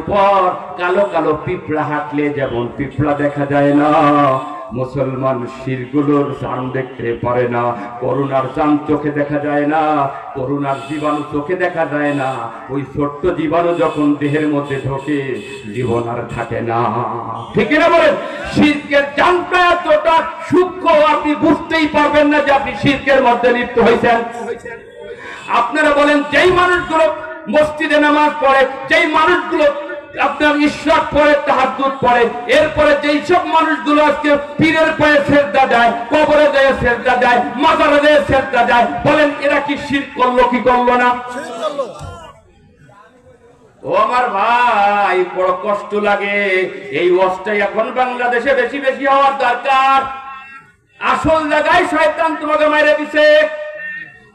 উপর কালো কালো পিঁপড়া হাঁটলে যেমন পিঁপড়া দেখা যায় না, মুসলমান শিরগুলোর জান দেখতে পারে না। করোনার জান চোখে দেখা যায় না, করোনার জীবাণু চোখে দেখা যায় না। ওই ছোট্ট জীবাণু যখন দেহের মধ্যে ঢোকে, জীবন আর থাকে না। ঠিক না বলেন? শিরকের জানটা এতটা সূক্ষ্ম, আপনি বুঝতেই পারবেন না যে আপনি শিরকের মধ্যে লিপ্ত হয়েছেন। আপনারা বলেন, যেই মানুষগুলো মসজিদে নামাজ পড়ে, যেই মানুষগুলো আপনার ইশরাক পড়ে, তাহাজ্জুদ পড়ে, এরপরে যেই সব মানুষগুলো আজকে পীরের পায়ে সেজদা দেয়, কবরে দেয় সেজদা দেয়, মাজারে দেয় সেজদা দেয়, বলেন এরা কি শিরক করলো কি করলো না? ও আমার ভাই, বড় কষ্ট লাগে। এই ওয়াজটাই এখন বাংলাদেশে বেশি বেশি হওয়ার দরকার। আসল জায়গায় শয়তান তোমাকে মেরে দিছে।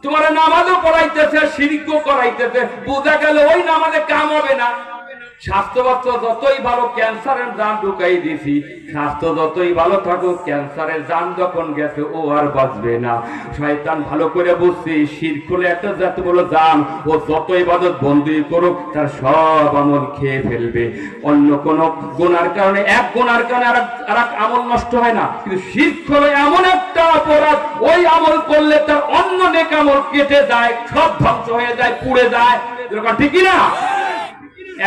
তোমার নামাজও পড়াইতেছে, শিরকও করাইতেছে। বোঝা গেল ওই নামাজে কাম হবে না। স্বাস্থ্যবাচ্চ যতই ভালো, ক্যান্সারের জান ঢুকাই দিছি, স্বাস্থ্য যতই ভালো থাকুক, ক্যান্সারের জান যখন গেছে ও আর বাঁচবে না। শয়তান ভালো করে বুঝছি, শিরক হলো একটা যত বড় জান, ও যত ইবাদত বন্দী করুক, তার সব আমল খেয়ে ফেলবে। অন্য কোন গুনার কারণে, এক গুনার কারণে আর এক আমল নষ্ট হয় না, কিন্তু শিরক হলো এমন একটা অপরাধ, ওই আমল করলে তার অন্য নেক আমল কেটে যায়, সব ধ্বংস হয়ে যায়, পুড়ে যায়। ঠিকই না?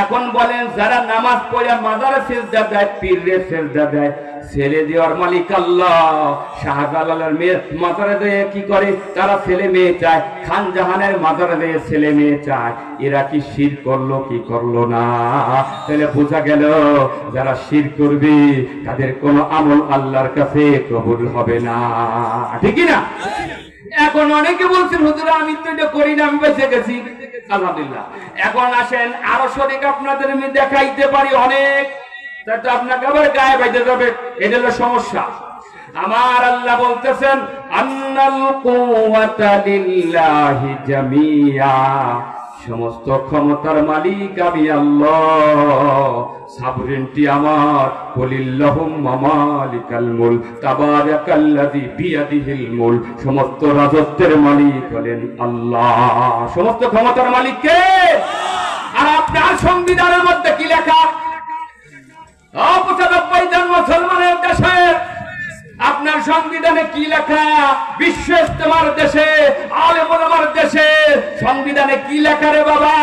এখন বলেন, যারা নামাজ পড়ে মাজারে সেজদা দেয়, পীরে সেজদা দেয়, ছেলে দেওয়ার মালিক আল্লাহ। শাহজালালের মেয়ে মাজারে দিয়ে কি করে? তারা ছেলে মেয়ে চায়। খান জাহানের মাজারে দিয়ে ছেলে মেয়ে চায়। এরা কি শিরক করলো কি করলো না? তাহলে বোঝা গেল, যারা শিরক করবে তাদের কোনো আমল আল্লাহর কাছে কবুল হবে না। ঠিকই না? এখন অনেকে বলছেন, হুজুর আমি তো এটা করি না, আমি বেঁচে গেছি। আলহামদুলিল্লাহ। এখন আসেন, আরো শরীক আপনাদের আমি দেখাইতে পারি অনেক, তাই তো আপনাকে আবার গায়ে বাইতে যাবে, এটা হলো সমস্যা। আমার আল্লাহ বলতেছেন, আন্নাল কুওয়াতা লিল্লাহি জামিয়া, সমস্ত ক্ষমতার মালিক আমি আল্লাহ, সাবরেনটি আমার। কুলিল্লাহুম্মা মালিকাল মুলক তাবারাকাল্লাযী বিয়াদিহিল মুলক, সমস্ত রাজত্বের মালিক হলেন আল্লাহ। সমস্ত ক্ষমতার মালিক কে? আর আপনার সংবিধানের মধ্যে কি লেখা? 95 জন মুসলমানের দেশে আপনার সংবিধানে কি লেখা? বিশ্ব ইস্তেমার দেশে, আলেম ওলামার দেশে সংবিধানে কি লেখা রে বাবা?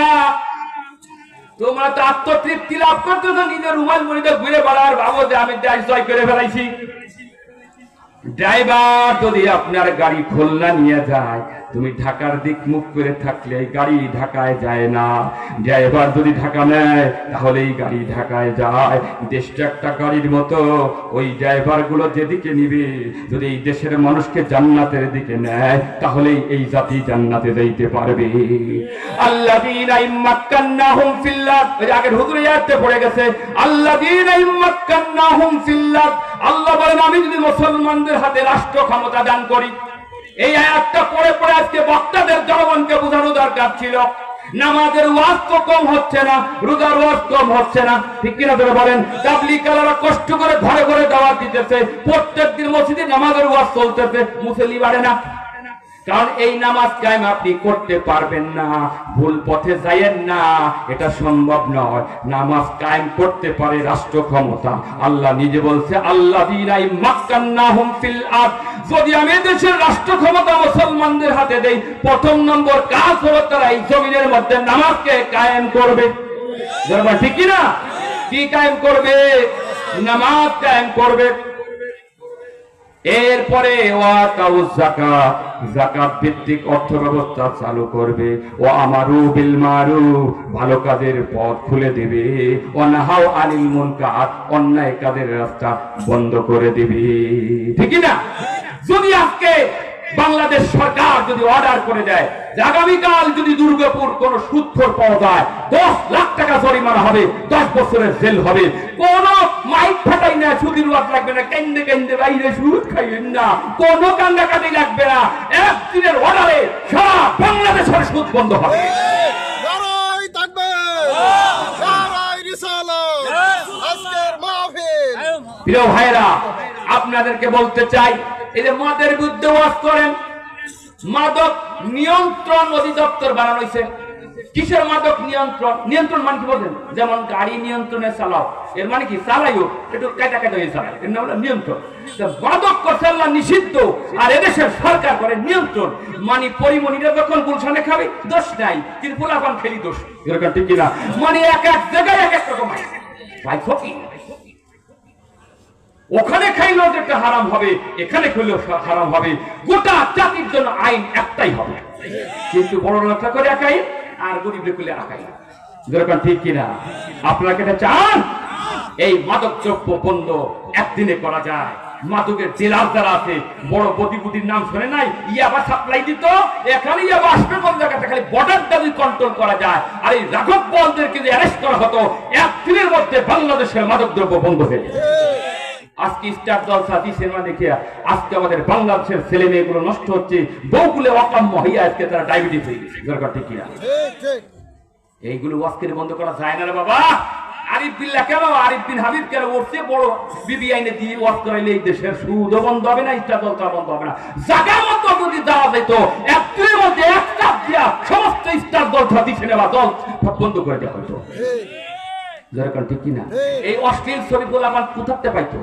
তোমরা তো আত্মতৃপ্তি লাভ করতে তো নিজের রুমাল মুড়িতে ঘুরে বেড়ার ভাবো যে আমি দেশ জয় করে ফেলাইছি। ড্রাইভার যদি আপনার গাড়ি খুলনা নিয়ে যায়, তুমি ঢাকার দিক মুখ করে থাকলে গাড়ি ঢাকায় যায় না। ড্রাইভার যদি ঢাকা নেয়, তাহলে এই গাড়ি ঢাকায় যায়। দেশটা একটা গাড়ির মতো, ওই ড্রাইভার গুলো যেদিকে নিবে, যদি এই দেশের মানুষকে জান্নাতের দিকে নেয়, তাহলেই এই জাতি জান্নাতে যাইতে পারবে। আল্লাযীনা ইম্মাক্কান্নাহুম ফিল্লাহ, এর আগের হুজুরে আয়াতে পড়ে গেছে, আল্লাযীনা ইম্মাক্কান্নাহুম ফিল্লাহ। আল্লাহ বলেন, আমি যদি মুসলমানদের হাতে রাষ্ট্র ক্ষমতা দান করি। এই আয়াতটা পড়ে পড়ে আজকে বক্তাদের জনগণকে বোঝানো দরকার ছিল। নামাজের ওয়াজ তো কম হচ্ছে না, রোজার ওয়াজ কম হচ্ছে না, ঠিক কিনা ধরে বলেন? তাবলীগওয়ালারা কষ্ট করে ঘরে ঘরে দাওয়াত দিতেছে, প্রত্যেকদিন মসজিদে নামাজের ওয়াজ চলতেছে, মুসল্লি বাড়ে না। কারণ এই নামাজ কায়েম আপনি করতে পারবেন না, ভুল পথে যাইয়েন না, এটা সম্ভব নয়। নামাজ কায়েম করতে পারে রাষ্ট্র ক্ষমতা। আল্লাহ নিজে বলছে, আল্লাযীনা ইম্মাক্কান্নাহুম ফিল আরদ, যদি আমি দেশের রাষ্ট্র ক্ষমতা মুসলমানদের হাতে দেই, প্রথম নম্বর কাজ হলো তারা এই জমিনের মধ্যে নামাজকে কায়েম করবে। ঠিক কি না? কি কায়েম করবে? নামাজ কায়েম করবে। এরপরে যাকাত ভিত্তিক অর্থ ব্যবস্থা চালু করবে। ও আমারু বিল মারুফ, ভালো কাজের পথ খুলে দেবে। ও নাহাউ আনিল মুনকার, অন্যায় কাজের রাস্তা বন্ধ করে দেবে। ঠিক না? যদি আজকে বাংলাদেশ সরকার যদি অর্ডার করে দেয় যে আগামীকাল যদি দুর্গাপুর কোন সুদখোর পাওয়া যায়, 10 লাখ টাকা জরিমানা হবে, 10 বছরের জেল হবে। কোন মাইক ফাটাই না, সুদের ওয়াজ লাগবে না, কেন্দে কেন্দে বাইরে সুদ খাইবেন না, কোন কান্দাকাটি লাগবে না। একদিনের অর্ডারে সারা বাংলাদেশের সুদ বন্ধ হবে। নারায়ে তাকবীর, নারায়ে রিসালাত, আজকের মাহফিল। প্রিয় ভাইরা, আপনাদেরকে বলতে চাই, এই যে মদের বিরুদ্ধে ওয়াজ করেন, মাদক নিয়ন্ত্রণ অধিদপ্তর বানানো হয়েছে। কিসের মাদক নিয়ন্ত্রণ? নিয়ন্ত্রণ মানে কি বলেন? যেমন গাড়ি নিয়ন্ত্রণে চালাও, এর মানে কি চালাইও একটু কাটা কাটা হয়ে চালায়, এর নাম হলো নিয়ন্ত্রণ। মাদক করছে আল্লাহ নিষিদ্ধ, আর এদেশের সরকার করে নিয়ন্ত্রণ। মানে পরিমণিরা যখন গুলশানে খাবে দোষ নাই, কিন্তু পোলাপান খেলি দোষ, এরকম ঠিক কিনা? মানে এক এক জায়গায় এক এক রকম ভাই ফকি। ওখানে খাইলেও যেটা হারাম হবে, এখানে খাইলেও হারাম হবে। গোটা জাতির জন্য আইন একটাই হবে, কিন্তু বড় লোকটা করে এক আইন, আর গরিব করলে এক আইন, যেরকম ঠিক কিনা? আপনাকে এটা চান এই মাদক দ্রব্য বন্ধ একদিনে করা যায়? মাদকের জেলার যারা আছে, বড় প্রতিপুতির নাম শুনে নাই, ইয়াবা সাপ্লাই দিত, এখানে ইয়াবা আসবে কোন জায়গাতে, খালি বর্ডারটা যদি কন্ট্রোল করা যায়, আর এই রাঘব বলদেরকে যদি অ্যারেস্ট করা হতো, একদিনের মধ্যে বাংলাদেশের মাদক দ্রব্য বন্ধ হয়ে যেত। আজকে স্টার জলসা সিনেমা দেখে আজকে আমাদের বাংলাদেশের ছেলে মেয়েগুলো নষ্ট হচ্ছে, বউগুলো অকাম্য হইয়া আজকে তারা ডায়াবেটিস হয়ে গেছে, দরকার ঠিক কিনা? এইগুলো ওয়াজকে বন্ধ করা যায় না রে বাবা। আরিফ বিল্লাহ কেন, আরিফ বিন হাবিব কেন উঠছে বড় বিবি আইনে দিয়ে ওয়াজ করাইলে এই দেশের সুদও বন্ধ হবে না, স্টার জলসা বন্ধ হবে না। জায়গা মতো যদি দেওয়া যেত, একদিনের মধ্যে এক চাপ দিয়া সমস্ত স্টার জলসা সিনেমা দল বন্ধ করে দেওয়া হইতো, দরকার ঠিক কিনা? এই অশ্লীল ছবিগুলো আমার কোথাতে পাইতো?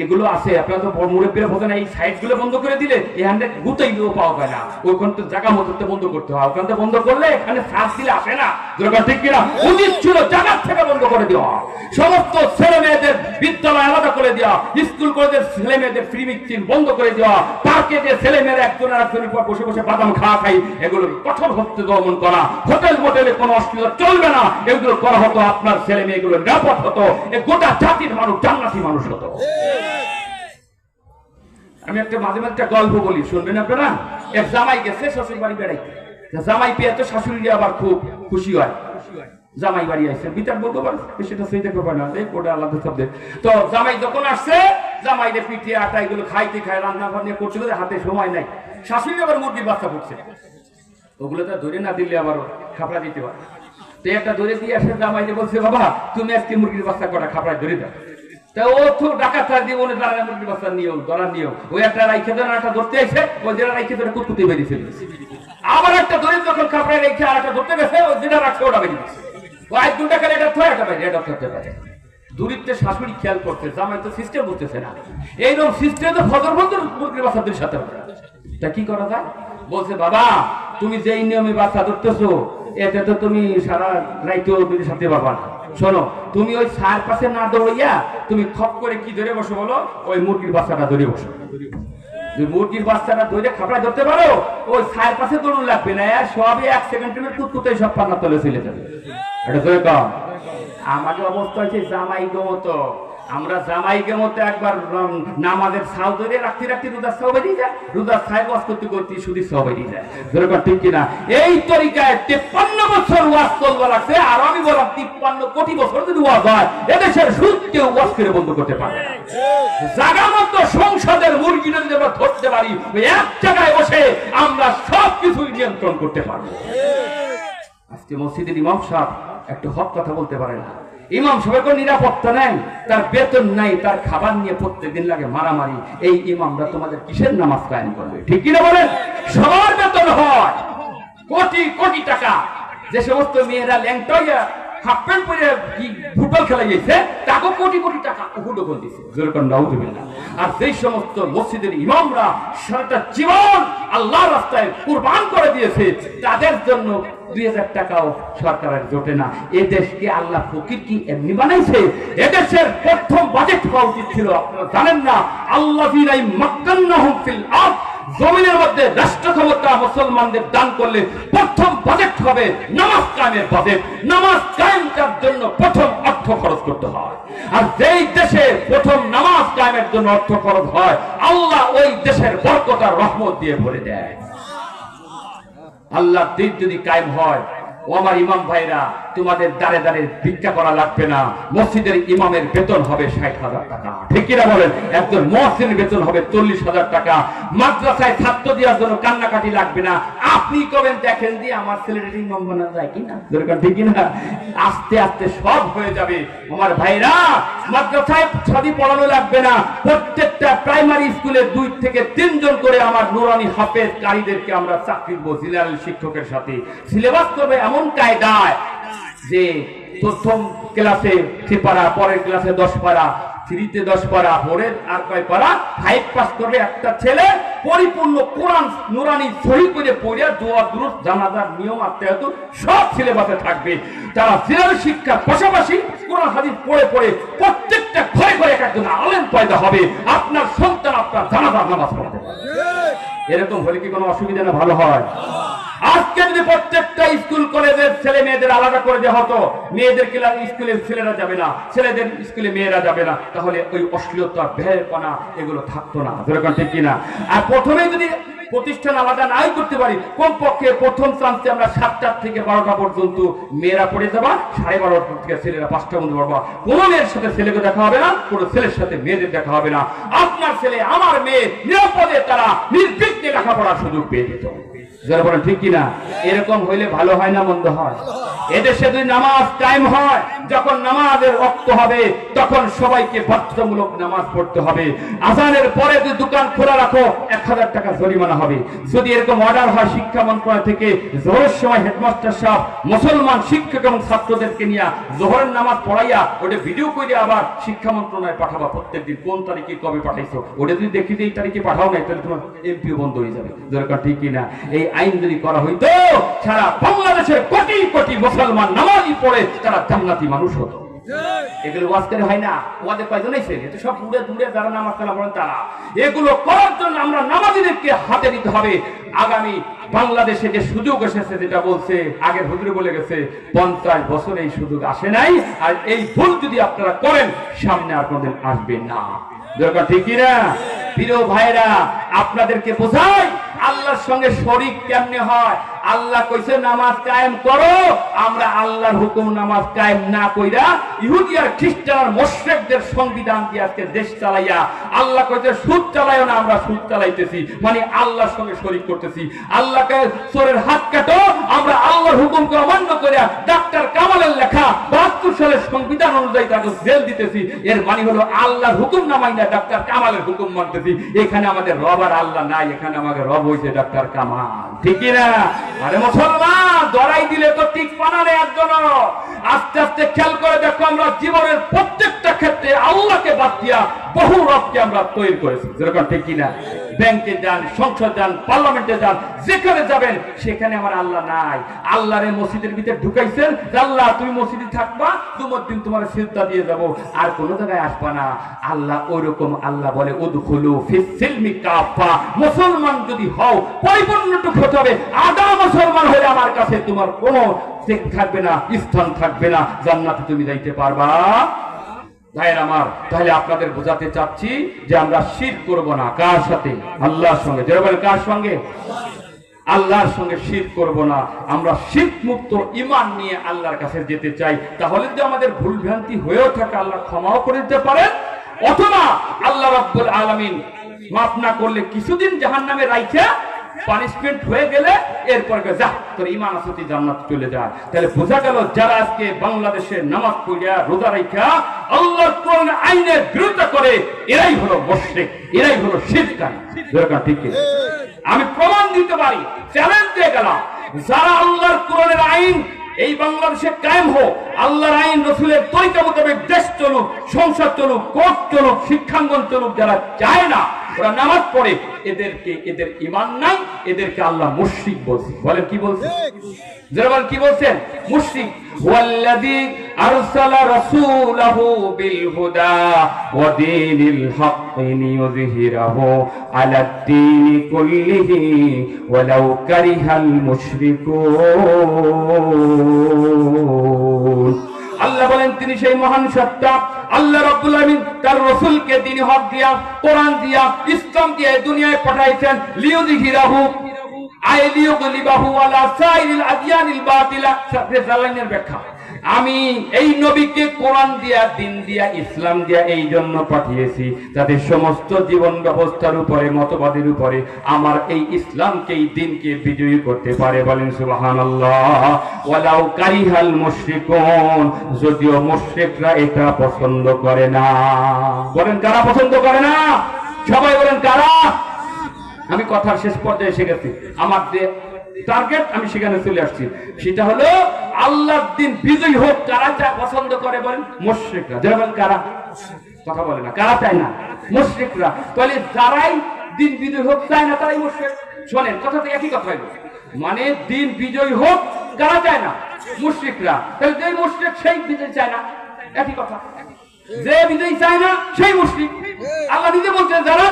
এগুলো আছে, আপনারা তো মুরব্বীরা বোঝেন, এই সাইট গুলো বন্ধ করে দিলে এখানে গুতাইলেও পাওয়া যায় না, ওইখান তো জায়গা মতো বন্ধ করতে হয়, ওখান থেকে বন্ধ করলে এখানে সার্চ দিলে আসে না, দরকার ঠিক কিনা? উচিত ছিল জায়গার থেকে বন্ধ করে দেওয়া, সমস্ত ছেলে মেয়েদের বিদ্যালয় আলাদা করে দেওয়া, স্কুল কলেজের ছেলে মেয়েদের ফ্রি মিক্সিং বন্ধ করে দেওয়া, পার্কে যে ছেলে মেয়েরা একজনের একজনের পর বসে বসে বাদাম খাওয়া খাই, এগুলো কঠোর হস্তে দমন করা, হোটেল মোটেলে কোনো অসুবিধা চলবে না, এগুলো করা হতো, আপনার ছেলে মেয়েগুলো নিরাপদ হতো, এ গোটা জাতির মানুষ জান্নাতি মানুষ হতো। আমি একটা মাঝে মাঝে একটা গল্প বলি, শুনবেন আপনারা? এক জামাই গেছে শ্বশুর বাড়ি বেড়াইতে, জামাই পেয়ে তো শাশুড়ি আবার খুব খুশি হয়, জামাই বাড়ি আসছে, বিচার বলতে পারে সেটা সেই দেখতে পারে না, ওটা আলাদা শব্দে। তো জামাই যখন আসছে, জামাইরে পিঠে আটা এগুলো খাইতে খায়, রান্না বান্না করছিল, হাতে সময় নাই, শাশুড়ি আবার মুরগির বাচ্চা করছে, ওগুলো তো ধরে না দিলে আবার খাপড়া দিতে পারে। তো একটা ধরে দিয়ে আসে, জামাইরে বলছে বাবা তুমি আজকে মুরগির বাচ্চা কটা খাপড়ায় ধরে দাও। তা ও তো ডাকাত জীবনে দাঁড়ায় মুরগির বাচ্চার নিয়ম, ধরার নিয়ম, ওই একটা রাইখে ধরে একটা ধরতে এসে, ওই যেটা রাইখে ধরে কুতকুতে বেরিয়েছিল, আবার একটা ধরে যখন খাপড়ায় রেখে আর একটা ধরতে গেছে, ওই যেটা রাখছে ওটা বেরিয়েছে, ও এক দুটা খেলে এটা থয় একটা বাইরে, এটা ধরতে পারে। দূরিত্বে শাশুড়ি খেয়াল করছে, জামাই তো সিস্টেম বুঝতেছে না, এইরকম সিস্টেম তো ফজর বন্ধুর মুরগির বাচ্চাদের সাথে হবে, তা কি করা যায়? বলছে বাবা তুমি যেই নিয়মে বাচ্চা ধরতেছো, এতে তো তুমি সারা রাইতেও সাথে পাবা না, শোনো তুমি ওই সার পাশে না দৌড়াইয়া তুমি খপ করে কি ধরে বসো বলো, ওই মুরগির বাচ্চাটা ধরে বসো, মুরগির বাচ্চাটা ধরে খাপড়া ধরতে পারো, ওই সার পাশে দৌড়ুন লাগবে না, সবই 1 সেকেন্ডের কুতকুতে সব পান্না তলে চলে যাবে। এটা ধরে কম আমাদের অবস্থা হয়েছে জামাই গমতো, আমরা জামাই গমতো একবার নামাজের ছাউ ধরে রাখতে রাখতে রোজার ছাউ বেরিয়ে যায়, রোজার ছাই ওয়াজ করতে করতে সুদির ছাউ বেরিয়ে যায়, ধরে ঠিক কিনা? এই তরিকায় 53 বছর ওয়াজ করবা লাগছে, আর আমি বললাম 53 কোটি বছর যদি ওয়াজ হয়, এদেশের সুদ কেউ ওয়াজ করে বন্ধ করতে পারবে না। জায়গা মতো সংসদের মুরগিটা যদি আমরা ধরতে পারি, এক জায়গায় বসে আমরা সব কিছু নিয়ন্ত্রণ করতে পারবো। আজকে মসজিদের ইমাম সাহেব একটু হক কথা বলতে পারে না, ইমাম সাহেবের কোনো নিরাপত্তা নেই, তার বেতন নাই, তার খাবার নিয়ে প্রত্যেকদিন লাগে মারামারি, এই ইমামরা তোমাদের কিসের নামাজ কায়েম করবে? ঠিক কিনা বলেন? সবার বেতন হয় কোটি কোটি টাকা, যে সমস্ত মেয়েরা ল্যাংটা হাফ প্যান্ট পরে ফুটবল খেলা গেছে, তাকে কোটি কোটি টাকা উহুডকন দিচ্ছে, যেরকম নাউজুবিল্লাহ। আর যেই সমস্ত মসজিদের ইমামরা সারাটা জীবন আল্লাহর রাস্তায় কুরবান করে দিয়েছে, তাদের জন্য 2000 টাকাও সরকারের জোটে না। এই দেশকে আল্লাহ ফকির কি এমনি বানাইছে? এদেশের প্রথম বাজেট হওয়া উচিত ছিল, আপনারা জানেন না, আল্লাযীনা মাক্কান্নাহুম ফিল আরদ, জমিনের মধ্যে রাষ্ট্র ক্ষমতা মুসলমানদের দান করলে প্রথম বাজেট হবে নামাজ কায়েমের বাজেট। নামাজ কায়েমের জন্য প্রথম অর্থ খরচ করতে হয়, আর যেই দেশে প্রথম নামাজ কায়েমের জন্য অর্থ খরচ হয়, আল্লাহ ওই দেশের বরকত আর রহমত দিয়ে ভরে দেয়। আল্লাহর দিন যদি কায়েম হয়, ও আমার ইমাম ভাইরা, তোমাদের দাঁড়ে দাঁড়ে ভিক্ষা করা লাগবে না, মসজিদের ইমামের বেতন হবে 60,000 টাকা, ঠিক কিনা বলেন? একজন মুয়াজ্জিনের বেতন হবে 40,000 টাকা, মাদ্রাসায় ছাত্র দেওয়ার জন্য কান্নাকাটি লাগবে না, আপনি কবেন দেখেন দিয়ে আমার ছেলের ইমাম বানা যায় কিনা, দরকার ঠিক কিনা? আস্তে আস্তে সব হয়ে যাবে আমার ভাইরা। মাদ্রাসায় ছাদি পড়ানো লাগবে না, প্রত্যেকটা প্রাইমারি স্কুলে 2 থেকে 3 জন করে আমার নুরানি হাফেজ কারীদেরকে আমরা চাকরি দেব জেনারেল শিক্ষকের সাথে। সিলেবাস করবে এমন কায়দায় যে প্রথম ক্লাসে 3 পারা, পরের ক্লাসে 10 পারা, 3-তে 10 পারা, 4-এ আর কয় পারা, 5 পাস করবে একটা ছেলে, পরিপূর্ণ কোরআন নুরানি সহি করে পড়ে দোয়া দুরূদ জানাজার নিয়ম আত্মায়াত সব সিলেবাসে থাকবে। তারা জেনারেল শিক্ষার পাশাপাশি কোরআন হাদিস পড়ে পড়ে প্রত্যেকটা ঘরে ঘরে একজন আলেম পয়দা হবে, আপনার সন্তান আপনার জানাজার নামাজ পড়বে। এরকম হলে কি কোনো অসুবিধা না? ভালো হয়। আজকে যদি প্রত্যেকটা স্কুল কলেজের ছেলে মেয়েদের আলাদা করে দেওয়া হতো, মেয়েদের স্কুলে ছেলেরা যাবে না, ছেলেদের স্কুলে মেয়েরা যাবে না, তাহলে ওই অশ্লীলতা, বেহায়াপনা এগুলো থাকতো না, যেরকম ঠিক কিনা? আর প্রথমে যদি প্রতিষ্ঠান আলাদা নাই করতে পারি, কমপক্ষে প্রথম চান্সে আমরা 7টা থেকে 12টা পর্যন্ত মেয়েরা পড়ে যাবা, 12:30 থেকে ছেলেরা 5টা পর্যন্ত পড়বা। কোন মেয়ের সাথে ছেলেকে দেখা হবে না, কোন ছেলের সাথে মেয়েদের দেখা হবে না। আপনার ছেলে আমার মেয়ে নিরাপদে তারা নির্বিঘ্নে লেখাপড়ার সুযোগ পেয়ে যেত, যারা বলেন ঠিক কিনা? এরকম হইলে ভালো হয় না মন্দ হয়? এদেশে যদি নামাজ টাইম হয়, যখন নামাজের ওয়াক্ত হবে তখন সবাইকে বাধ্যতামূলক নামাজ পড়তে হবে। আযানের পরে যদি দোকান খোলা রাখো 1000 টাকা জরিমানা হবে। যদি এরকম অর্ডার হয় শিক্ষা মন্ত্রণালয় থেকে, জোহরের সময় হেডমাস্টার সাহেব মুসলমান শিক্ষক এবং ছাত্রদেরকে নিয়ে জোহরের নামাজ পড়াইয়া ওটা ভিডিও করে আবার শিক্ষা মন্ত্রণালয়ে পাঠাবা, প্রত্যেকদিন কোন তারিখে কবে পাঠাইছো, ওটা যদি দেখি যে এই তারিখে পাঠাও নাই, তাহলে তোমার এমপিও বন্ধ হয়ে যাবে, দরকার ঠিক কিনা? এই আইন যদি করা হইতো, সারা বাংলাদেশের কোটি কোটি মুসলমান নামাজি পড়ে তারা জান্নাতি মানুষ হতো। এগুলো ওয়াজ করে হয় না, ওয়াজে কয়জন এসে এটা সব দূরে দূরে যারা নামাজ কালাম পড়েন তারা। এগুলো করার জন্য আমরা নামাজিদেরকে হাতে নিতে হবে। আগামী বাংলাদেশে যে সুযোগ এসেছে, যেটা বলছে আগের হুজুরে বলে গেছে, 50 বছর এই সুযোগ আসে নাই, আর এই ভুল যদি আপনারা করেন সামনে আর কোনদিন আসবে না, দরকার ঠিক কিনা? প্রিয় ভাইরা, আপনাদেরকে বোঝাই আল্লাহর সঙ্গে শরীক কেমনে হয়। আল্লাহ কইছে নামাজ কায়েম করো, আমরা আল্লাহর হুকুম নামাজ কায়েম না কইরা ইহুদি আর খ্রিস্টান আর মুশরিকদের সংবিধান দিয়ে আজকে দেশ চালাইয়া আল্লাহ কইছে সুদ চালাইও না, আমরা সুদ চালাইতেছি, মানে আল্লাহর সঙ্গে শরীক করতেছি। আল্লাহকে চোরের হাত কাটো, আমরা আল্লাহর হুকুমকে অমান্য করে ডাক্তার কামালের লেখা 72 সালের সংবিধান অনুযায়ী তাকে জেল দিতেছি। এর মানে হলো আল্লাহর হুকুম না মাইনা ডাক্তার কামালের হুকুম মানতেছি। এখানে আমাদের রব আর আল্লাহ নাই, এখানে আমাদের রব হইছে ডাক্তার কামাল, ঠিক না? আরে মুসলমান, দরাই দিলে তো ঠিক পানারে একজন। আস্তে আস্তে খেয়াল করে দেখো, আমরা জীবনের প্রত্যেকটা ক্ষেত্রে আল্লাহকে বাদ দিয়া বহু রবকে আমরা তৈরি করেছি, যেরকম ঠিক কিনা? ব্যাংকে যান, সংসদ যান, পার্লামেন্টে যান, যেখানে যাবেন সেখানে আমার আল্লাহ নাই। আল্লাহরে মসজিদের ভিতরে ঢুকাইছেন, আল্লাহ তুমি মসজিদে থাকবা, তোমার দিন তোমার সিজদা দিয়ে যাব, আর কোন জায়গায় আসবা না। আল্লাহ ওইরকম, আল্লাহ বলে উদখুলু ফিস সিলমি কাফা, মুসলমান যদি হও পরিপূর্ণটুকু হতে হবে। আদা মুসলমান হলে আমার কাছে তোমার কোনো থাকবে না, স্থান থাকবে না, জান্নাতে তুমি যাইতে পারবা ভাইয়ের আমার। তাহলে আপনাদের বোঝাতে চাচ্ছি যে আমরা শিরক করব না। কার সাথে? আল্লাহর সঙ্গে। যেরকম কার সঙ্গে? আল্লাহর সঙ্গে শিরক করব না। আমরা শিরক মুক্ত ঈমান নিয়ে আল্লাহর কাছে যেতে চাই। তাহলে যদি আমাদের ভুল ভ্রান্তি হয়েও থাকে আল্লাহ ক্ষমাও করে দিতে পারেন, অথবা আল্লাহ রাব্বুল আলামিন মাফ না করলে কিছুদিন জাহান্নামে রাইখা পানিশমেন্ট হয়ে গেলে এরপর যা তোর ঈমান আছে তুই জান্নাত চলে যা। তাহলে বোঝা গেল যারা আজকে বাংলাদেশে নামাজ পড়িয়া রোজা রাখা আল্লাহর কোরআন আইনের বিরোধিতা করে, এরাই হলো মুশরিক, এরাই হলো শিরকারী। দরকার ঠিক কি? আমি প্রমাণ দিতে পারি, চ্যালেঞ্জ দিয়ে গেলাম, যারা আল্লাহর কোরআনের আইন এই বাংলাদেশে কায়েম হোক, আল্লাহর আইন রসুলের তরিকা মোতাবেক দেশ চলুক, সংসদ চলুক, কোর্ট চলুক, শিক্ষাঙ্গন চলুক, যারা চায় না, ওরা নামাজ পড়ে, এদেরকে, এদের ঈমান নাই, এদেরকে আল্লাহ মুশরিক বলছে। বলেন কি বলছে? যেমন কি বলছেন? মুশরিক। ওয়াল্লাযী আরসালা রাসূলাহু বিল হুদা ওয়া দীনিল হাক্কি লিইয়ুযহিরাহু আলাদ-দীনি কুল্লিহি ওয়ালাউ কারিহাল মুশরিকুন। আল্লাহ বলেন তিনি সেই মহান সত্তা, আল্লাহ রাব্বুল আলামিন তার রাসূলকে দ্বীন হক দিয়া, কোরআন দিয়া, ইসলাম দিয়া দুনিয়ায় পাঠাইছেন। লিইয়ুযহিরাহু আইলিয়ুগলিবাহু আলা সাইরিল আদিয়ানিল বাতিলা। সাথে জালাইনের ব্যাখ্যা, আমি এই নবীকে কোরআন দিয়া, দিন দিয়া, ইসলাম দিয়া এই জন্য পাঠিয়েছি যাতে সমস্ত জীবন ব্যবস্থার উপরে, মতবাদের উপরে আমার এই ইসলামকে, এই দিনকে বিজয়ী করতে পারে। বলেন সুবহানাল্লাহ। ওয়ালাউ কারিহাল মুশরিকুন, যদিও মুশরিকরা এটা পছন্দ করে না। বলেন কারা পছন্দ করে না? সবাই বলেন কারা? আমি কথার শেষ পর্যায়ে এসে গেছি। আমার যে টার্গেট, আমি সেখানে চলে আসছি। সেটা হলো আল্লাহর দিন বিজয়ী হোক। কারা যা পছন্দ করে? বলেন মুশরিকরা। যেমন কারা কথা বলে না, কারা চায় না? মুশরিকরা। তাহলে যারাই দিন বিজয়ী হোক চায় না তারাই মুশরিক। শোনেন, কথা তো একই কথা হইল। মানে দিন বিজয়ী হোক কারা চায় না? মুশরিকরা। তাহলে যে মুশরিক সেই বিজয় চায় না, একই কথা। যে বিজয়ী চায় না সেই মুশরিক। আল্লাহ নিজে বলছেন যারা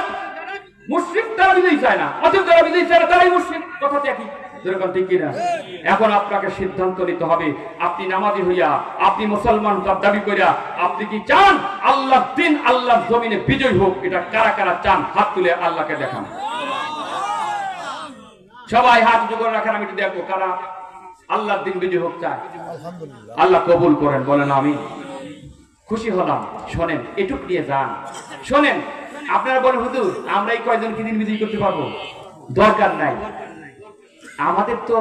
মুশরিক তারা বিজয়ী চায় না, অথচ যারা বিজয়ী চায় না তারাই মুশরিক। কথাটা একই। যেরকম ঠিক কিনা? এখন আপনাকে সিদ্ধান্ত নিতে হবে। আপনি নামাজি হইয়া, আপনি মুসলমান দাবি করিয়া, আপনি কি চান আল্লাহর দিন, আল্লাহর জমিনে বিজয় হোক? এটা কারা কারা চান? হাত তুলে আল্লাহকে দেখান। সবাই হাত উঁচু করে রাখেন, আমি একটু দেখবো কারা আল্লাহর দিন বিজয় হোক চায়। আল্লাহ কবুল করেন। বলেন আমি খুশি হলাম। শোনেন, এটুক নিয়ে যান। শোনেন, আপনারা বলেন হুজুর আমরা এই কয়জন কি দিন বিজয়ী করতে পারবো? দরকার নাই। আমাদের তো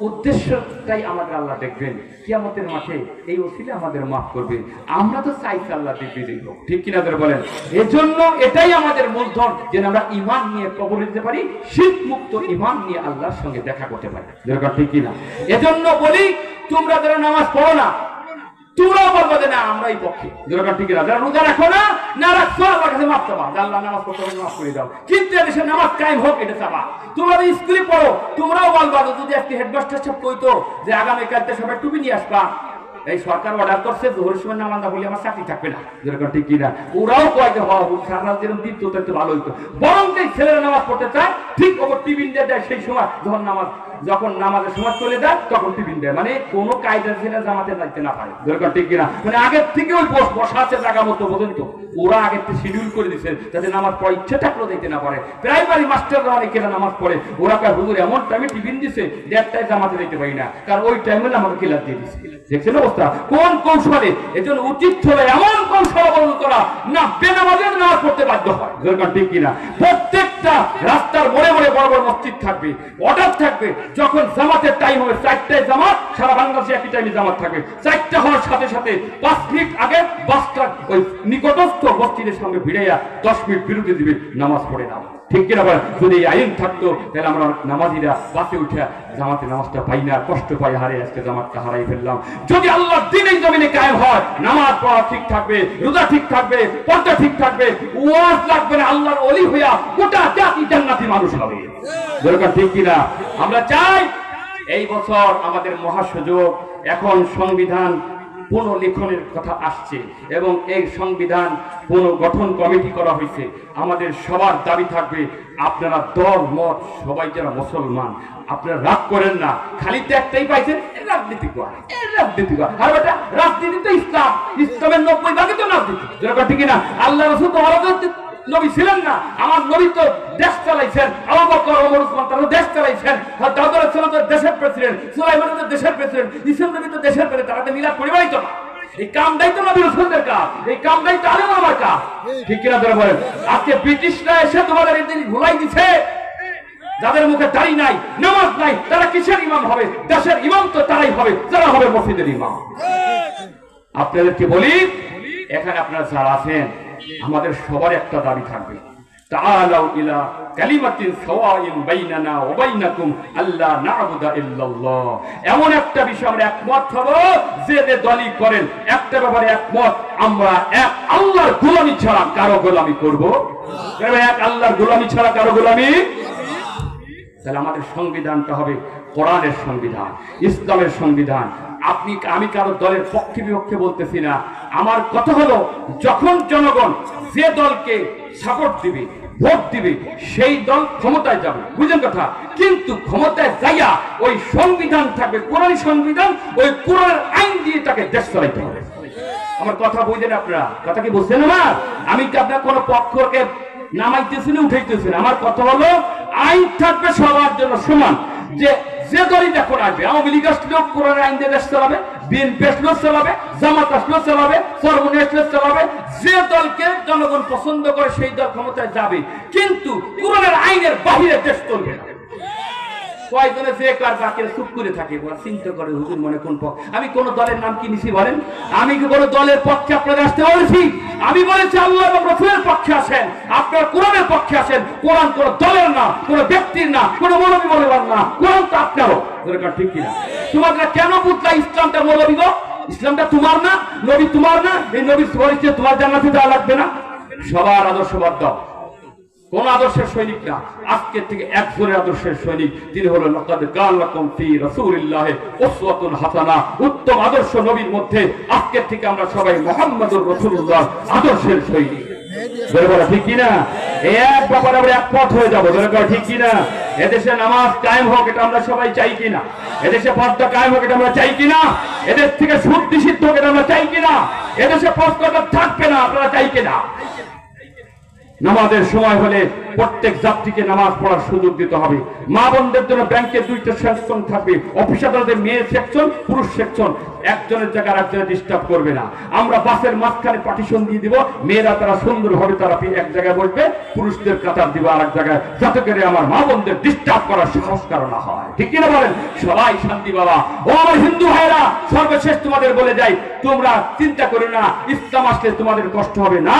উদ্দেশ্যটাই আমাদের আল্লাহ দেখবেন কিয়ামতের মাঠে, এই ওসিলে আমাদের মাফ করবে। আমরা তো চাইছি আল্লাহ দিন বিজয়ী হোক, ঠিক কিনা বলেন? এজন্য এটাই আমাদের মূলধন, যেন আমরা ঈমান নিয়ে কবর দিতে পারি, শিরক মুক্ত ঈমান নিয়ে আল্লাহর সঙ্গে দেখা করতে পারি। যেরকম ঠিক কিনা? এজন্য বলি, তোমরা যারা নামাজ পড়ো না, তোমরাও বলবো যে না আমরা এই পক্ষে। যেরকম ঠিক না? যারা রোজা রাখো না, না রাখছো, আমার কাছে মাফ চাবা, আল্লাহ নামাজ পড়তে হবে, মাফ করে দাও। কিন্তু এদেশে নামাজ কায়েম হোক, এটা চাবা। তোমরা স্কুলে পড়ো, তোমরাও বলবা যদি আজকে হেডমাস্টার সাহেব কইতো যে আগামীকালতে সবাই টুপি নিয়ে আসবা, এই সরকার অর্ডার করছে জোহরের সময় নামাজ না বলে আমার চাকরি থাকবে না। যেরকম ঠিক কিনা? ওরাও কয় যে সারা যেরকম দিত একটু ভালো হইতো। বরং যে ছেলেরা নামাজ পড়তে চায়, ঠিক ওপর টিফিন দিয়ে দেয় সেই সময়, যখন নামাজের সময় চলে যায় তখন টিফিন দেয়। মানে কোনো কায়দা ছেলে জামাতে যাইতে না পারে। যেরকম ঠিক কিনা? মানে আগের থেকে ওই বসা আছে জায়গা মতো পর্যন্ত ওরা আগের থেকে শিডিউল করে দিচ্ছে যাতে নামাজ পড়া ইচ্ছে থাকলেও দিতে না পারে। প্রাইমারি মাস্টাররা অনেকেরা নামাজ পড়ে, ওরা কয় হুজুর এমন টাইমে টিফিন দিছে 1:30টায় জামাতে দিতে পারি না, কারণ ওই টাইমে আমাকে ক্লাস দিয়ে দিচ্ছে। দেখছেন অবস্থা কোন কৌশলে? এজন্য উচিত হলো এমন কৌশল অবলম্বন করা না বেনামাজের নামাজ পড়তে বাধ্য হয়। যেরকম ঠিক কিনা? প্রত্যেকটা রাস্তার মোড়ে মোড়ে বড় বড় মসজিদ থাকবে, অর্ডার থাকবে, যখন জামাতের টাইম হবে 4টায় জামাত, সারা বাংলাদেশে একই টাইমে জামাত থাকবে। 4টা হওয়ার সাথে সাথে 5 মিনিট আগে বাসটা ওই নিকটস্থ মসজিদের সামনে ভিড়াইয়া 10 মিনিট বিরতি দিবে, নামাজ পড়ে নাও। ঠিক কিনা? যদি এই আইন থাকতো তাহলে আমরা নামাজিরা বাসে উঠে জামাতে নামাজটা পাই না, কষ্ট পাই, হারে আজকে জামাতটা হারাই ফেললাম। যদি আল্লাহর দিন এই জমিনে কায়েম হয়, নামাজ পড়া ঠিক থাকবে, রোজা ঠিক থাকবে, পর্দা ঠিক থাকবে, ওয়াজ লাগবে না, আল্লাহর ওলি হইয়া গোটা জাতি জান্নাতি মানুষ হবে। যেরকম ঠিক কিনা? আমরা চাই এই বছর আমাদের মহাসুযোগ। এখন সংবিধান পুনর্লেখনের কথা আসছে এবং এই সংবিধান পুনর্গঠন কমিটি করা হয়েছে। আমাদের সবার দাবি থাকবে, আপনারা দল মত সবাই যারা মুসলমান, আপনারা রাগ করেন না। খালি তো একটাই পাইছেন, রাজনীতি করা, রাজনীতি করা। আর বেটা রাজনীতি তো ইসলাম, ইসলামের 90% তো রাজনীতি। যেরকম ঠিক না? আল্লাহ রাসূল তো নবী ছিলেন না, আমার নবী তো দেশ চালাইছেন, আবু বকর, ওমর, ওসমান তারা দেশ চালাইছেন, দাউদ আলাইহিস সালাম তো দেশের প্রেসিডেন্ট, সুলাইমান তো দেশের প্রেসিডেন্ট, ঈসা নবী তো দেশের প্রেসিডেন্ট। তারা তো মিলাদ পরিবারই তো না। এই কামটাই তো নবী রাসূলদের কাজ, এই কামটাই তো আলেম আমার কাজ। ঠিক কিনা ধরে বলেন? আজকে ব্রিটিশরা এসে তোমাদের এই জিনিস ভুলাই দিছে। যাদের মুখে দাড়ি নাই, নামাজ নাই, তারা কিসের ইমাম হবে? দেশের ইমাম তো তারাই হবে যারা হবে মসজিদের ইমাম। আপনাদেরকে বলি, এখানে আপনারা যারা আছেন, আমাদের সবার একটা দাবি থাকবে, তাআলাউ ইলা কালিমাতিন সাওয়াইন বাইনানা ওয়া বাইনাকুম আল্লা না'বুদা ইল্লাল্লাহ। এমন একটা বিষয় আমরা একমত হব, যে দলই করেন একটা ব্যাপারে একমত, আমরা এক আল্লাহর গোলামি ছাড়া কারো গোলামি করব না। এক আল্লাহর গোলামি ছাড়া কারো গোলামি। তাহলে আমাদের সংবিধানটা হবে কোরআনের সংবিধান, ইসলামের সংবিধান। আমি কারো দলের পক্ষে বিপক্ষে বলতেছি না। আমার কথা হলো, যখন জনগণ যে দলকে সাপোর্ট দিবে, ভোট দিবে, সেই দল ক্ষমতায় যাবে, বুঝলেন কথা? কিন্তু ক্ষমতায় যাইয়া ওই সংবিধান থাকবে, কোরআনী সংবিধান, ওই কোরআনের আইন দিয়ে তাকে দেশ চালাইতে হবে। আমার কথা বুঝলেন আপনারা? কথা কি বুঝছেন আমার? আমি কি আপনার কোন পক্ষকে নামাইতেছি না উঠাইতেছি না। আমার কথা হলো, আইন থাকবে সবার জন্য সমান। যে দলই দেখুন আসবে, আওয়ামী লীগ আসলেও কোরআনের আইন দিয়ে দেশ চালাবে, বিএনপি আসলেও চালাবে, জামাত আসলেও চালাবে, চরমনি আসলেও চালাবে, যে দলকে জনগণ পছন্দ করে সেই দল ক্ষমতায় যাবে, কিন্তু কোরআনের আইনের বাহিরে দেশ চলবে না। কয়জনে যে কার বাকি চুপ করে থাকে, চিন্তা করে হুজুর মনে কোন পক্ষ। আমি কোন দলের নাম কি নিছি বলেন? আমি কি কোন দলের পক্ষে আপনাদের আসতে বলেছি? আমি বলেছি আল্লাহ এবং রাসূলের পক্ষে আসেন, আপনারা কোরআনের পক্ষে আসেন। কোরআন কোন দলের না, কোন ব্যক্তির না, কোন মৌলবী মৌলবান না, কোরআন তো আপনারও। ঠিক কিনা? তোমরা কেন বুঝলা ইসলামটা মৌলবী গো? ইসলামটা তোমার না, নবী তোমার না, এই নবীর পরিচয় তোমার জান্নাতে যাওয়া লাগবে না? সবার আদর্শবাদ দাও, কোন আদর্শের সৈনিক না, আজকে থেকে একজনের আদর্শের সৈনিক, তিনি হলো লাকাদ কানা লাকুম ফি রাসূলিল্লাহি উসওয়াতুন হাসানাহ, উত্তম আদর্শ নবীর মধ্যে আজকে থেকে আমরা সবাই মুহাম্মদুর রাসূলুল্লাহ আদর্শের সৈনিক। বলে ঠিক কিনা? এই এক ব্যাপারে আমরা একমত হয়ে যাবো, ঠিক কিনা? এদেশে নামাজ কায়েম হোক, এটা আমরা সবাই চাই কিনা? এদেশে পর্দা কায়েম হোক, এটা আমরা চাই কিনা? এদেশ থেকে সুদ নিষিদ্ধ হোক, এটা আমরা চাই কিনা? এদেশে পস্কটা থাকবে না, আপনারা চাই কিনা? নামাজের সময় হলে প্রত্যেক যাত্রীকে নামাজ পড়ার সুযোগ দিতে হবে। মা বোনদের জন্য ব্যাংকে 2টা সেকশন থাকবে, অফিস আদালতে মেয়ে সেকশন, পুরুষ সেকশন। একজনের জায়গায় একজনের ডিস্টার্ব করবে না। আমরা বাসের মাঝখানে পার্টিশন দিয়ে দিব, মেয়েরা তারা সুন্দরভাবে তারা এক জায়গায় বসবে, পুরুষদের কাতার দিব আর এক জায়গায়, যাতে করে আমার মা বোনদের ডিস্টার্ব করার সংস্কার না হয়। ঠিক কিনা বলেন? সবাই শান্তি বাবা। ও আমার হিন্দু ভাইরা, সর্বশেষ তোমাদের বলে যাই, তোমরা চিন্তা করো না ইসলাম আসলে তোমাদের কষ্ট হবে না।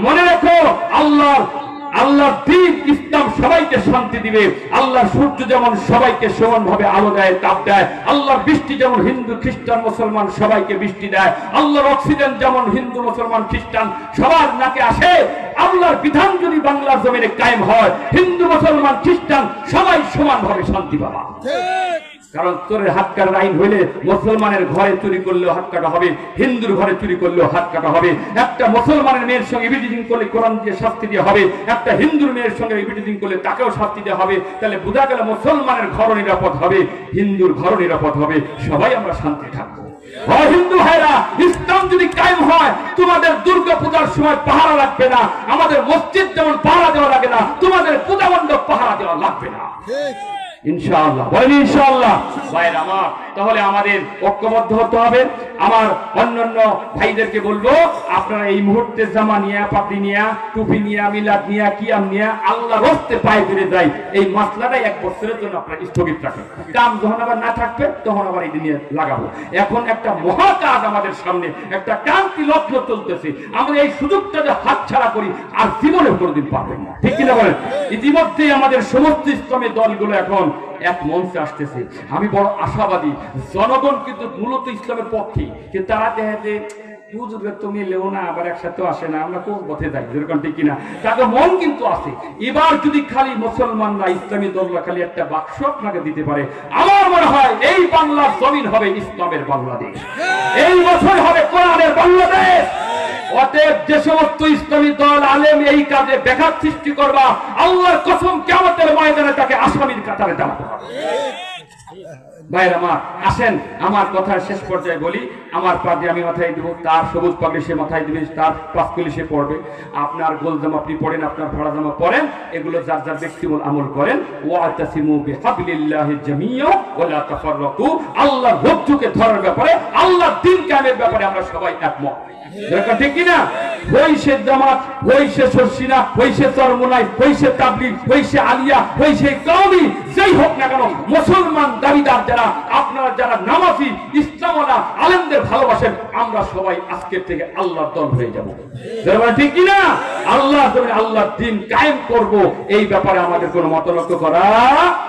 মনে রেখো আল্লাহর দ্বীন ইসলাম সবাইকে শান্তি দিবে। আল্লাহর সূর্য যেমন সবাইকে সমানভাবে আলো দেয়, তাপ দেয়, আল্লাহর বৃষ্টি যেমন হিন্দু খ্রিস্টান মুসলমান সবাইকে বৃষ্টি দেয়, আল্লাহর অক্সিজেন যেমন হিন্দু মুসলমান খ্রিস্টান সবার নাকে আসে, আল্লাহর বিধান যদি বাংলার জমিনে কায়েম হয়, হিন্দু মুসলমান খ্রিস্টান সবাই সমানভাবে শান্তি পাবে। কারণ চোরের হাত কাটার আইন হইলে মুসলমানের ঘরে চুরি করলেও হাত কাটা হবে, হিন্দুর ঘরে চুরি করলেও হাত কাটা হবে। একটা মুসলমানের মেয়ের সঙ্গে ইভিটিজিং করলে কোরআন দিয়ে শাস্তি দেওয়া হবে, একটা হিন্দুর মেয়ের সঙ্গে ইভিটিজিং করলে তাকেও শাস্তি দেওয়া হবে। তাহলে বোঝা গেল মুসলমানের ঘরও নিরাপদ হবে, হিন্দুর ঘরও নিরাপদ হবে, সবাই আমরা শান্তি থাকবো। হিন্দু ভাইরা, ইসলাম যদি কায়েম হয়, তোমাদের দুর্গা পূজার সময় পাহারা লাগবে না, আমাদের মসজিদ যেমন পাহারা দেওয়া লাগে না, তোমাদের পূজা মণ্ডপ পাহারা দেওয়া লাগবে না। ইনশাআল্লাহ বলেন ইনশাআল্লাহ। ভাইরা আমার, তাহলে আমাদের ঐক্যবদ্ধ হতে হবে। আমার অন্যান্য ভাইদেরকে বলবো, আপনারা এই মুহূর্তে জামা নিয়ে, পাপড়ি নিয়ে, টুপি নিয়ে, মিলাদ নিয়ে, কিয়াম নিয়ে আল্লাহর রাস্তায় পায়ে ফিরে যাই। এই মাসলাটা 1 বছরের জন্য আপনারা স্থগিত রাখেন। কাম যখন আবার না থাকবে তখন আবার এই নিয়ে লাগাবো। এখন একটা মহা কাজ আমাদের সামনে, একটা ক্রান্তি লগ্ন চলতেছে। আমরা এই সুযোগটা যে হাতছাড়া করি আর জীবনে কোনোদিন পাবেন না। ঠিক কিনা বলেন? ইতিমধ্যে আমাদের সমস্ত ইসলামী দলগুলো এখন এক মঞ্চে আসতেছে। আমি বড় আশাবাদী, জনগণ কিন্তু মূলত ইসলামের পক্ষে, কিন্তু তারা দেখে হুজুরের তো মিলেও না, আবার একসাথে আসে না, আমরা কোন পথে যাই, যেরকম ঠিক কিনা? তাকে মন কিন্তু আছে। এবার যদি খালি মুসলমানরা, ইসলামী দলরা খালি একটা বাক্স আপনাকে দিতে পারে, আমার মনে হয় এই বাংলার জমিন হবে ইসলামের বাংলাদেশ, এই বছর হবে কোরআনের বাংলাদেশ। অতএব যে সমস্ত ইসলামী দল আলেম এই কাজে ব্যাঘাত সৃষ্টি করবা, আল্লাহর কসম কিয়ামতের ময়দানে তাকে আসামির কাতারে দাঁড়াতে হবে। ভাইরা আমার, আসেন আমার কথার শেষ পর্যায়ে বলি, আমার পাগড়ি আমি মাথায় দিব, তার সবুজ পাগড়ি সে মাথায় দিবে, তার পাঁচকলি সে পড়বে, আপনার গোল জামা আপনি পড়েন, আপনার ভাড়া জামা পড়েন, এগুলো যার যার ব্যক্তিগত আমল করেন। ওয়াতাসিমু বিহাবলিল্লাহি জামিয়া ওয়া লা তাফাররাকু, আল্লাহর রজ্জুকে ধরার ব্যাপারে, আল্লাহর দ্বীন কায়েমের ব্যাপারে আমরা সবাই একমত। ঠিক কিনা? হইছে জামাত, হইছে শর্ষিনা, হইছে চরমোনাই, হইছে তাবলীগ, হইছে আলিয়া, হইছে কওমি, যেই হোক না কেন, মুসলমান দাবিদার যারা, আপনারা যারা নামাজি ইসলামওয়ালা আলেমদের ভালোবাসেন, আমরা সবাই আজকের থেকে আল্লাহর দল হয়ে যাব। ঠিক কিনা? আল্লাহর দ্বীন কায়েম করব, এই ব্যাপারে আমাদের কোনো মতলক্য করা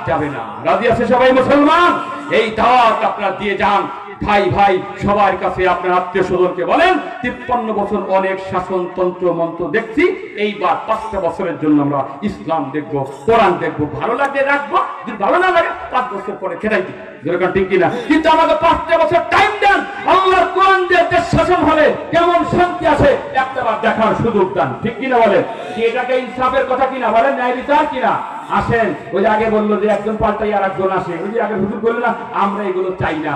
যাবে না। রাজি আছে সবাই মুসলমান? এই দাওয়াত আপনারা দিয়ে যান। ভাই ভাই সবার কাছে আপনার আত্মীয় স্বজনকে বলেন, 53 বছর অনেক শাসন তন্ত্র মন্ত্র দেখছি, এইবার 5টা বছরের জন্য আমরা ইসলাম দেখবো, কোরআন দেখবো, ভালো লাগলে রাখবো, যদি ভালো না লাগে 5 বছর পরে খেদাই দিই, যেরকম ঠিক কিনা? কিন্তু আমাকে 5টা বছর টাইম দেন, আল্লাহর কোরআন দিয়ে দেশ শাসন হলে কেমন শান্তি আছে একটাবার দেখার সুযোগ দেন। ঠিক কিনা বলেন? এটাকে ইনসাফের কথা কিনা বলেন, ন্যায় বিচার কিনা? আসেন, ওই যে আগে বললো যে একজন পাল্টাই আর একজন আসে, ওই যে আগে হুজুর বললো না, আমরা এগুলো চাই না,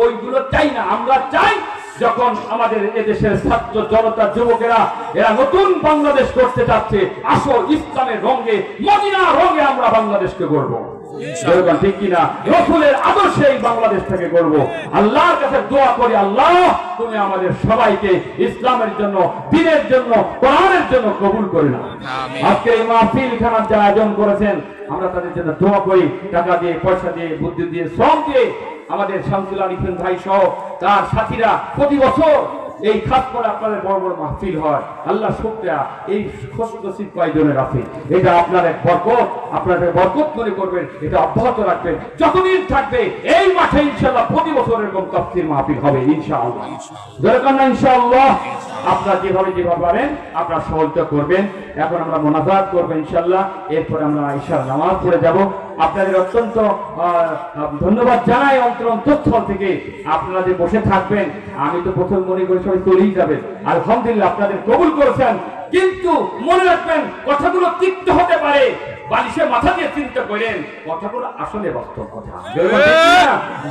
ওইগুলো চাই না। আমরা চাই যখন আমাদের এদেশের ছাত্র জনতা যুবকেরা এরা নতুন বাংলাদেশ করতে চাচ্ছে, আসো ইসলামের রঙে, মদিনার রঙে আমরা বাংলাদেশকে গড়ব। যেরকম ঠিক কিনা রসুলের আদর্শে এই বাংলাদেশ থেকে করব। আল্লাহর কাছে দোয়া করি, আল্লাহ তুমি আমাদের সবাইকে ইসলামের জন্য, দ্বীনের জন্য, কোরআনের জন্য কবুল করে নাও। আজকে এই মাহফিল খানার যে আয়োজন করেছেন, আমরা তাদের জন্য দোয়া করি, টাকা দিয়ে, পয়সা দিয়ে, বুদ্ধি দিয়ে, শ্রম দিয়ে। আমাদের শামসুল আরিফিন ভাই সহ তার সাথীরা প্রতি বছর এই খাস করে আপনাদের বড় বড় মাহফিল হয়। আল্লাহ শুকরিয়া, এই খুশনসিব কয়জনের আছে, এটা আপনার এক বরকত, আপনাদের বরকত মনে করবেন, এটা অব্যাহত রাখবেন যতদিন থাকবে। এই মাঠে ইনশাআল্লাহ প্রতি বছর এরকম তাফসীর মাহফিল হবে ইনশাআল্লাহ। যেরকম না ইনশাআল্লাহ আপনারা যেভাবে পারেন আপনারা সহযোগিতা করবেন। এখন আমরা মোনাজাত করবো ইনশাআল্লাহ, এরপরে আমরা ঈশার নামাজ পড়ে যাব। আপনাদের অত্যন্ত ধন্যবাদ জানাই অন্তরস্থল থেকে। আপনারা যে বসে থাকবেন, আমি তো প্রথম মনে করি সবাই চলেই যাবেন, আলহামদুলিল্লাহ আপনাদের কবুল করেছেন। কিন্তু মনে রাখবেন, কথাগুলো তিক্ত হতে পারে, বালিশে মাথা দিয়ে চিন্তা করেন, কথাগুলো আসলে বাস্তব কথা।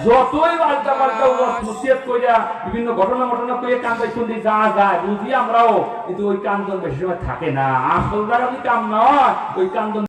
যতই আলটা পাল্টা নসিহত কইরা বিভিন্ন ঘটনা কইয়া কান্দাই শুনতে যা যায় বুঝি আমরাও, কিন্তু ওই কান্দন বেশি সময় থাকে না। আসল জায়গা যদি কাম না হয়, ওই কান্দন